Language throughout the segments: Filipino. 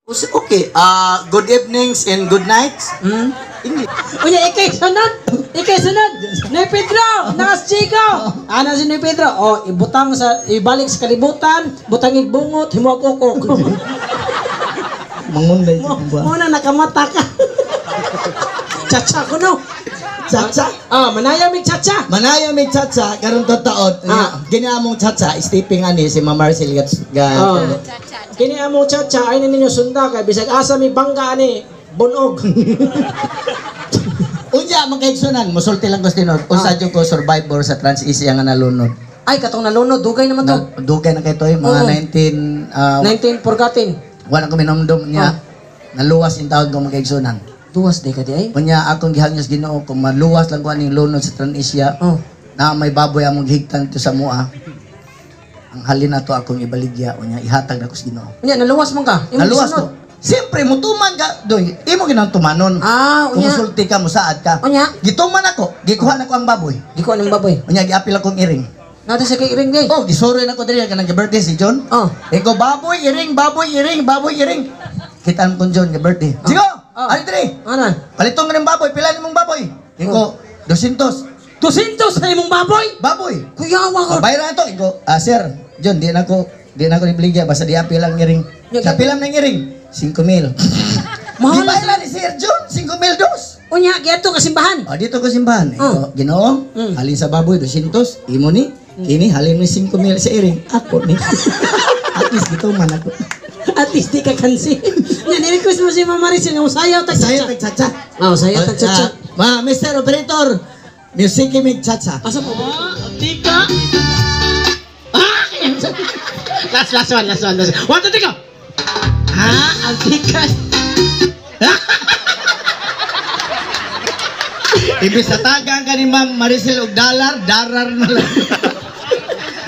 Okay, good evenings and good nights. English. Unya, ikay sunod. Ni Pedro, nakas Chico. Ana si ni Pedro. Oh, ibalik sa kalibutan, butang igbungot, himuag ukok. Mangunday sa kumba. Muna nakamata ka. Chacha ko no. Chacha? Manaya mig chacha. Manaya may chacha, karon tataod. Ginaamong chacha, stepping ani si Ma'am Marcel Kini amo chacha ay ninyo sunda kay bisag asa mi bangga ani bunog. Unya magkaigsunan, musulti lang ko tinod. Usa jud ko survivor sa Trans-Asia nga nalunod. Ay katong nalunod dugay naman to. Dugay na kay toy mga 19 forgotten. Wala ko minomdom niya. Naluwas in taon ko magkaigsunan. Duwas day ka di ay. Unya akong gihangyo sa Ginoo kung maluwas lang ko aning lunod sa Trans-Asia. Na may baboy among higtan to sa mua. Ang halin na to akong ibaligya unya ihatag na ko sa Ginoo. Unya naluwas man ka. Naluwas ko. Siyempre mutuman ka doy. Imo ginang tumanon. Unya. Kumusulti ka mo saad ka. Unya. Gituman ako. Gikuha na ko ang baboy. Di ko anong baboy. Unya giapil akong iring. Nata sa kay ring day. Gisuroy na ko diri kanang birthday si John. Iko baboy iring, baboy iring, baboy iring. Kitaan ko John nga birthday. Sigo. Ali diri. Anan? Palitong ng baboy, pila nimong baboy? Iko 200. 200 na imong baboy. Baboy. Kuyawa ko. Bayaran to. Iko, sir, John, di na ko nibeligya basta diapil ang iring. Sa pilam ng iring. 5,000. Mahal Di bayaran ni Sir John, 5,000 dos. Unya, giato ka simbahan. Dito ko simbahan. Ito, Ginoo, halin sa baboy 200, imo ni. Kini halin mo 5,000 sa iring. Ako ni. At least dito man ako. At least di ka kansin. Yan, i-request mo si Mama Maricel yung sayaw tag-chacha. Sayaw tag-chacha. Sayaw tag-chacha. Mr. Operator, music imig chacha. Asa po? Tika. Last one. 1, 2, 3, go. Antika. Ibig sa tagang ka ni Ma'am Maricel og darar na lang.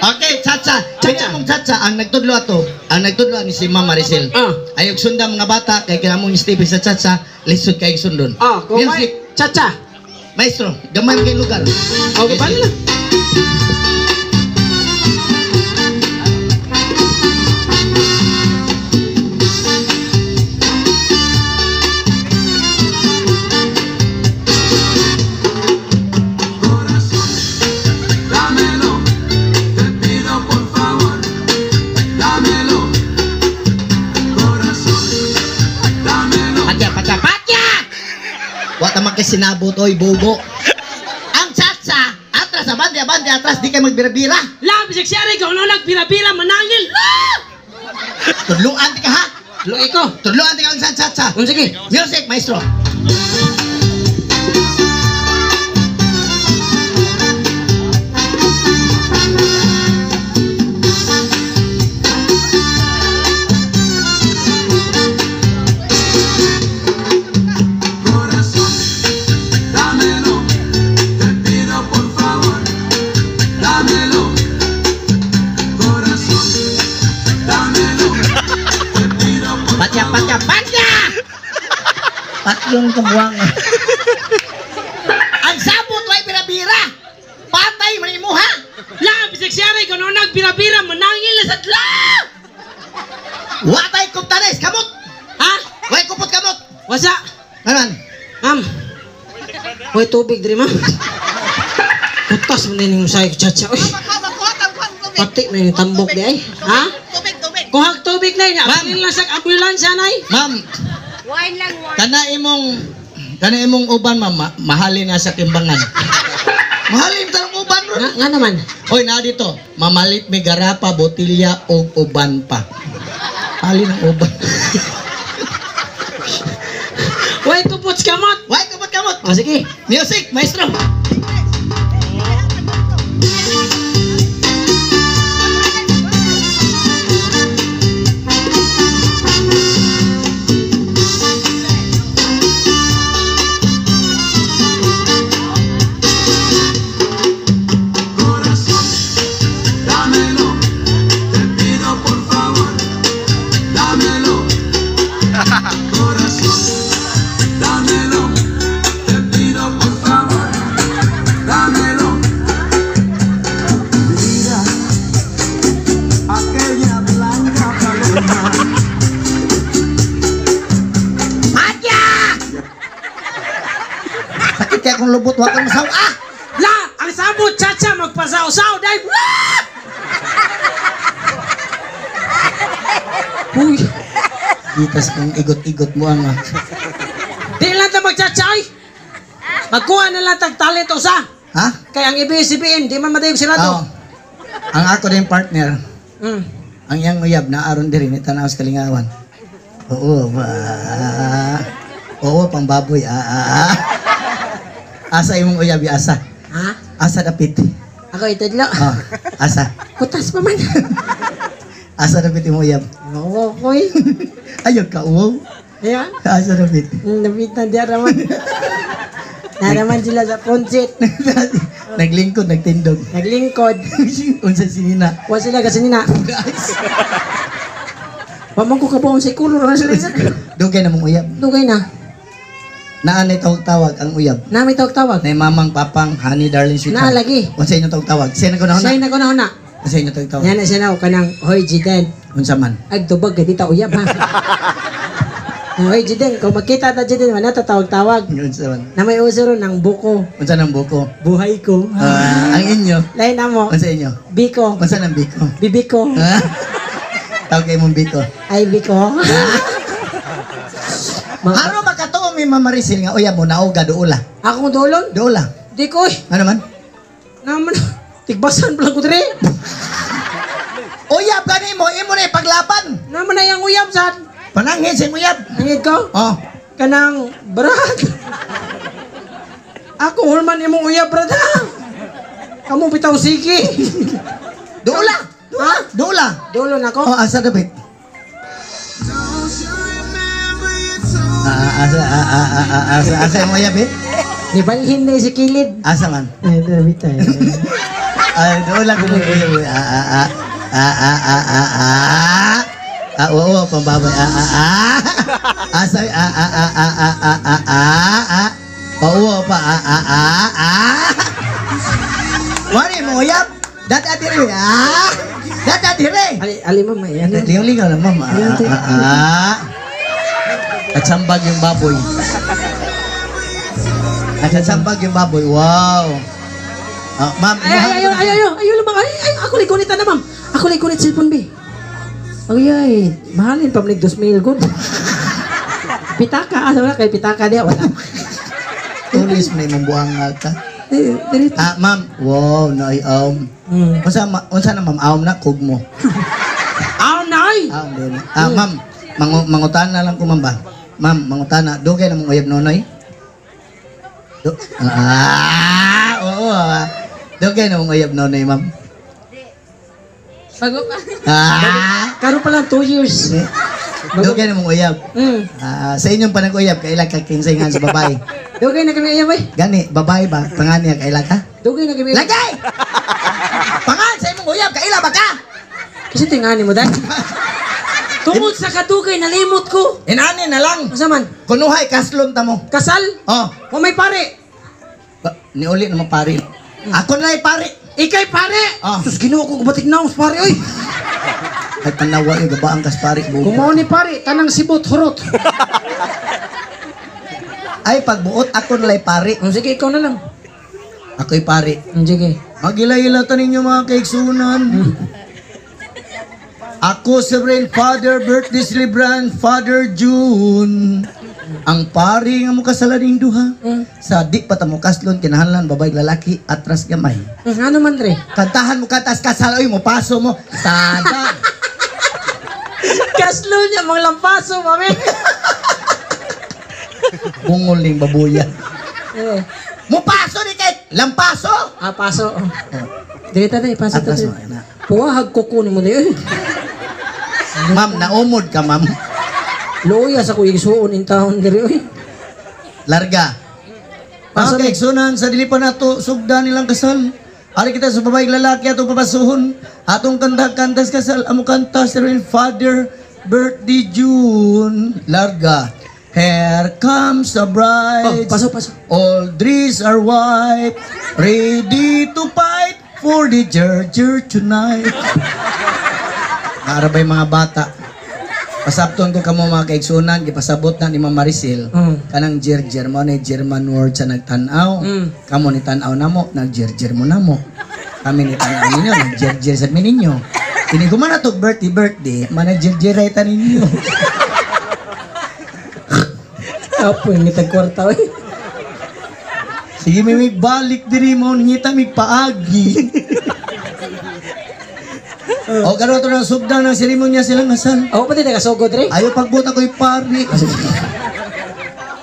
Okay, chacha. Chacha mong chacha. Ang nagtudlo ato, ang nagtudlo ni si Ma'am Maricel. Ayog sunda mga bata, kay kinamong Stevie sa chacha, lisod kay sundon. Music. Chacha. Maestro, gamay kay lugar. Okay, paano lang? Sinabot oy bobo. Ang chacha atras abante atras di kay magbira-bira. Bisag siya rin, kung nagbira-bira manangil. Tudluan ti ka ha. Lugi ko. Tudluan ti ka ang chacha. Sige. Music maestro. Patlong kabuang. Ang sabot way bira-bira. Patay man imuha. Bisag siya rin, kung nagbira-bira manangil na sadla. Watay kuptanes kamot. Way kupot kamot. Wasa. Naman. Ma'am. Way tubig diri, ma'am. Putas mo din yung sayo chacha. Pati mo yung tambok di ay. Tubig. Kuhag tubig na yun. Ma'am. Lang sa ambulansya na Ma'am. Wine lang, wine. Kana imong uban ma'am, mahalin nga sa timbangan. Mahalin tarong uban ron. Nga naman. Oy, na dito. Mamalit mi garapa, botilya og uban pa. Halin ang uban. Way kupot kamot. Sige. Music, maestro. kaya kung lubot wa kang masaw. Ah! La, ang sabot chacha magpasaw-saw dai. Uy, Itas kung igot-igot mo ang di lang ta magchachay. Magkuha na lang tag talent usa. Ha? Kay ang ABS-CBN di man madayog sila to. Oo. Ang ako din partner, Mm. ang iyang uyab na aron diri ni tanaw sa kalingawan. Oo, ba. Oo, pang baboy. Asa imong uyab ya asa. Ha? Asa dapit. Ako itadlo. Oh, asa. Kutas pa man. Asa dapit imong uyab. Oo, koy. Ayog ka uwaw. Ayan. Asa dapit. Nabitan diya raman. Naraman sila sa ponsit. Naglingkod, nagtindog. Naglingkod. Unsa sinina. Wa sila kasi nina. Guys. Pamang ko kabaon sa ikulo na sila isa. Dugay na mong uyab. Dugay na. Naanay tawag ang uyab. Na may tawag-tawag. Na mamang papang honey darling sweet. Na lagi. Unsa inyo tawag? Siya na ko na Siya na ko na una. Unsa inyo tawag? Yan na siya na kanang hoy Jiden. Unsa man? Agtubag ka dita uyab ha. Hoy Jiden, kung makita ta Jiden man tatawag-tawag. Unsa man? Na may usero ng buko. Unsa nang buko? Buhay ko. Ang inyo. Lain na mo. Unsa inyo? Biko. Unsa nang biko? Bibi ko. Ha? Tawag kay mong biko. Ay biko. Haro makatuo mi mamarisil nga uyab mo nauga duula. Ako dolon? Duula. Di ko eh. Ano man? Naman. Tigbasan pala ko dire. Uyab gani mo imo na paglaban. Naman na yung uyab sa Panangin sa uyab. nangid ko. Oh. Kanang brad. Ako hulman imong uyab brad ha. Kamu bitaw sige. Duula. Ha? Duula. Dolon ako. Oh, asa dapit? Asa mo uyab eh? Nibalhin na si kilid. Asa man? Ay, bitay. Ay, duula ko uyab. Oo, pambabay. Asa oo pa. Wari mo uyab. Dada dire. Dada dire. Ali mama yan. Ligaw lang mama. At sambag yung baboy. At sambag yung baboy. Wow. Ma'am. Ayo lamang. Ay, ako lay kunit na ma'am. Ako lay kunit cellphone be. Ay, mahalin pamlig 2,000 good. Pitaka, wala kay pitaka dia wala. Tulis mo na imong buhanga ka. Dito. Ma'am. Wow, nay Unsa na ma'am, aom na kug mo. Aw nay. Aom din. Ma'am, mangutan na lang ko ma'am ba? Ma'am, mangutan na. Dugay na mong uyab nonoy. Oo. Dugay na mong uyab nonoy, ma'am. Bago pa. Karo pa lang 2 years. Dugay na mong uyab. Sa inyong panag-uyab, kailan ka kinsayngan sa babae? Dugay na kami ayam ay. Gani, babae ba? Pangani kailan ka? Dugay na kami. Lagay! Pangan sa imong uyab, kailan ba ka? Kasi tingani mo dai. Tungod sa kadugay nalimot ko. Inani na lang. Asa man? Kunuhay, kaslon ta mo. Kasal? Oh, O may pare. niuli na mo pari. Ako na pari. Ikay pare. Ah. Sus Ginoo ko batik na us pare oy. Ay tanawa yung gabaang kas pari. Kumaw ni pare tanang sibot hurot. Ay pagbuot, ako na pari. O sige ikaw na lang. Ako'y pari. Sige. Magila-ilatan ninyo mga kaiksunan. Ako si Reverend Father Birthday Celebrant Father June. Ang pari nga mo kasalaning duha. Sa di pa ta mo kaslon kinahanglan babae lalaki atras gamay. Ano man re? Kantahan mo katas kasaloy mo paso mo. Tada. Kaslo niya mga lampaso mami. Bungol ning babuya. Eh. Mo paso ni kay lampaso. Paso. Dito na paso Atras to. mo na. Puwahag ko kunin mo na yun. Ma'am, naumod ka ma'am. Loya sa kuya isuon in town diri oy. Larga. Paso Okay, sunan sa dili pa nato sugda nilang kasal. Ari kita sa babae lalaki atong papasuhon. Atong kantas kasal amo kanta sa Reverend Father Birthday June. Larga. Here comes the bride. Paso. All trees are white, ready to fight for the church tonight. Arabay mga bata. Pasabton ko kamo mga kaigsunan, gipasabot na ni Ma'am Maricel. Kanang jerjer mo na German word sa nagtanaw. Kamo ni tanaw namo, nagjerjer mo namo. Kami ni tanaw ninyo, nagjerjer sa ninyo. Kini ko man na to birthday, managjerjer ay tanin ninyo. Apo yung ngitag kwarta eh. Sige, may balik diri mo, ngita may paagi. O karon to ng sugdan ng seremonya silang kasal. Ako pati nakasugod rin. Ayaw pagbuta ko'y pari.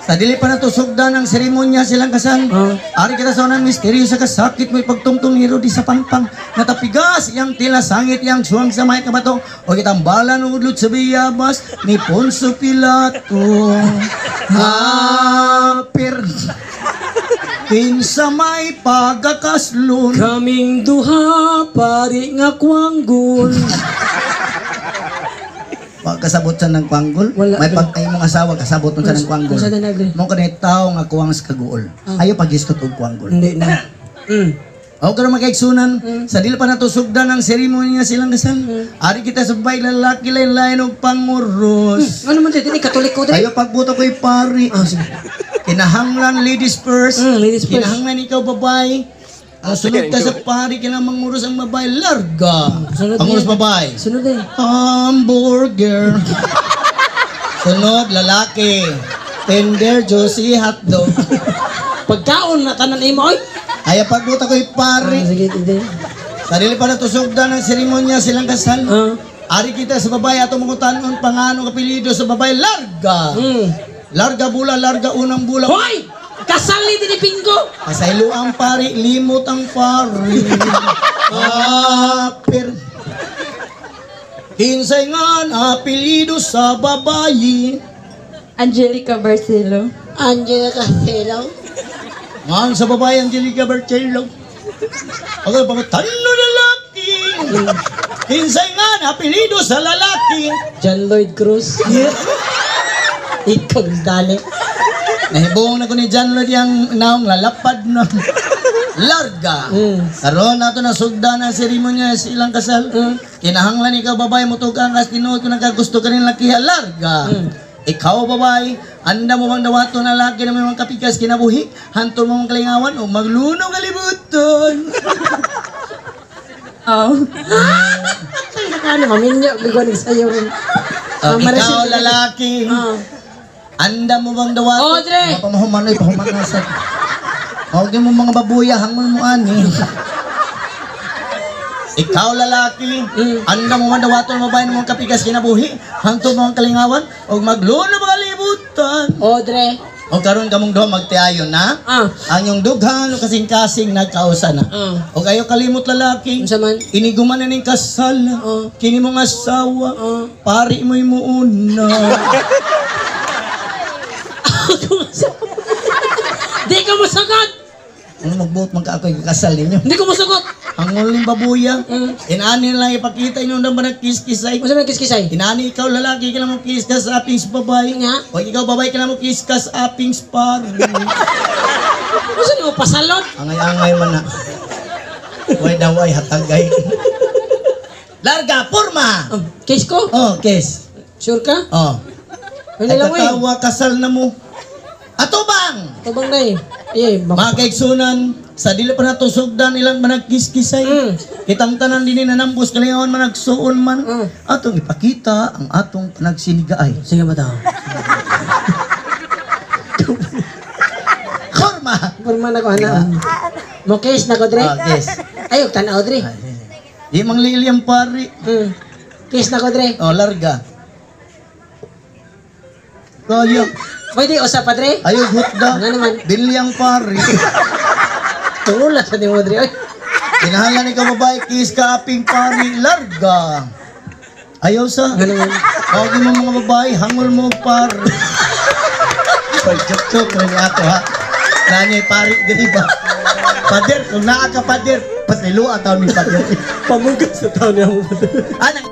Sa dili pa na to sugdan ng seremonya silang kasal. Ari kita sa unang misteryo sa kasakit mo'y pagtungtong hiro di sa pangpang. Natapigas yang tila sangit yang suwang sa may kabato. O kitang bala ng udlot sa biyabas ni Poncio Pilato. Hapir. Kinsa may pagkakaslon. Kaming duha, pari nga kwanggol. Kasabot sa ng kwanggol. May pagkay mong asawa, kasabot mo sa ng kwanggol. Kung saan na nagre? Mong kanay tao nga kuwang sa kaguol. Ayaw pag-istot og kwanggol. Hindi na. Ako karon magkaigsunan, sa dili pa natusugdan ang seremonya silang kasal. Ari kita sa bay lalaki lain-lain og panguros. Ano man dito, katolik ko Ayaw pagbuta ko'y pari. Kinahanglan ladies first. Ladies first. Kinahanglan ikaw babae. Ang sunod ka sa pari, kailangan manguros ang babae. Larga. Panguros babae. Sunod eh. Hamburger. Sunod, lalaki. Tender, juicy, hotdog. Pagkaon na tanan imo oy. Ayaw pagbuta ko'y pari. Sige, hindi. Sarili pa natusugdan ng seremonya silang kasal. Ari kita sa babae ato mangutanon pangano kapilido sa babae. Larga. Larga bula, larga unang bula. Hoy! Kasali din ni Pingo! Pasaylo ang pari, limot ang pari. Apir. Kinsay nga apelido sa babae. Angelica Barcelo. Angelica Barcelo. Nga sa babae, Angelica Barcelo. Ako pangutano lalaki. Kinsay nga apelido sa lalaki. John Lloyd Cruz. Ikaw dali. Nahibong na ko ni John Lloyd yung naong lalapad na. Larga. Karon nato na sugda na seremonya silang kasal. Kinahanglan ikaw babae mo tugang as tinuod ko nagkagusto ka rin lakiha. Larga. Ikaw babae, anda mo bang dawato na laki na may mga kapikas kinabuhi, hantol mo mga kalingawan o maglunong kalibuton. Ano, maminyo, bigwanig sa'yo rin. Ikaw lalaki. Anda mo bang dawato? Audrey! Pamahumanoy, pahumanasan. Huwag mo mga babuya, hangol mo ani. Ikaw lalaki, anda mo bang dawato ng babae ng mga kapikas kinabuhi, hantol mo ang kalingawan, o magluno mga kalibutan. Audrey! O karon kamong doon magtiayon na. Ang yung dughan o kasing-kasing nagkausa na. O kayo kalimot lalaki. Saman? Iniguman na ning kasal. Kini mong asawa. Pari mo'y muuna. Di ka masagot! Ano magbuot magka-ako'y kasal ninyo? Hindi ko masagot! Hangol ng babuya. Inani na lang ipakita inyo na ba nagkis-kisay? Masa may kiskisay? Inani ikaw lalaki ka lang kiss ka sa aping babae. Nga? O ikaw babae ka lang kiss ka sa aping pari. Masa niyo pasalot? Angay-angay man na. Way daway hatagay. Larga, porma! Kiss ko? Oh, kiss. Sure ka? Oh. Ay Ay nalaw eh. katawa, kasal na mo. Atubang! Tabang na eh. Mga kaigsunan, sa dili pa natusugdan ilang managkiskisay. Kitang tanan din nanambos kalingawan managsuon man. Atong ipakita ang atong panagsinigaay. Sige ba tao? Korma! Forma na ko, anak. Mo kiss na ko, Dre? Kiss. Ayok, tanaw, Dre. Di mang liliyang pari. Kiss na ko, Dre. Larga. Kaya. Pwede, usap pa, Dre? Ayaw hutda. Ano naman? Bilyang pari. Tungulas pa ni mo, Dre. Kinahalan ikaw babae, kiss ka aping pari. Larga. Ayaw sa. Ano naman? Huwag mo mga babae, hangol mo pari. Pag-joke-joke rin ato ha. Nanyay pari, di ba? Pader, kung naa ka pader, pasilua tao ni pader. Pamugas na tao niya mo, Dre. Anak.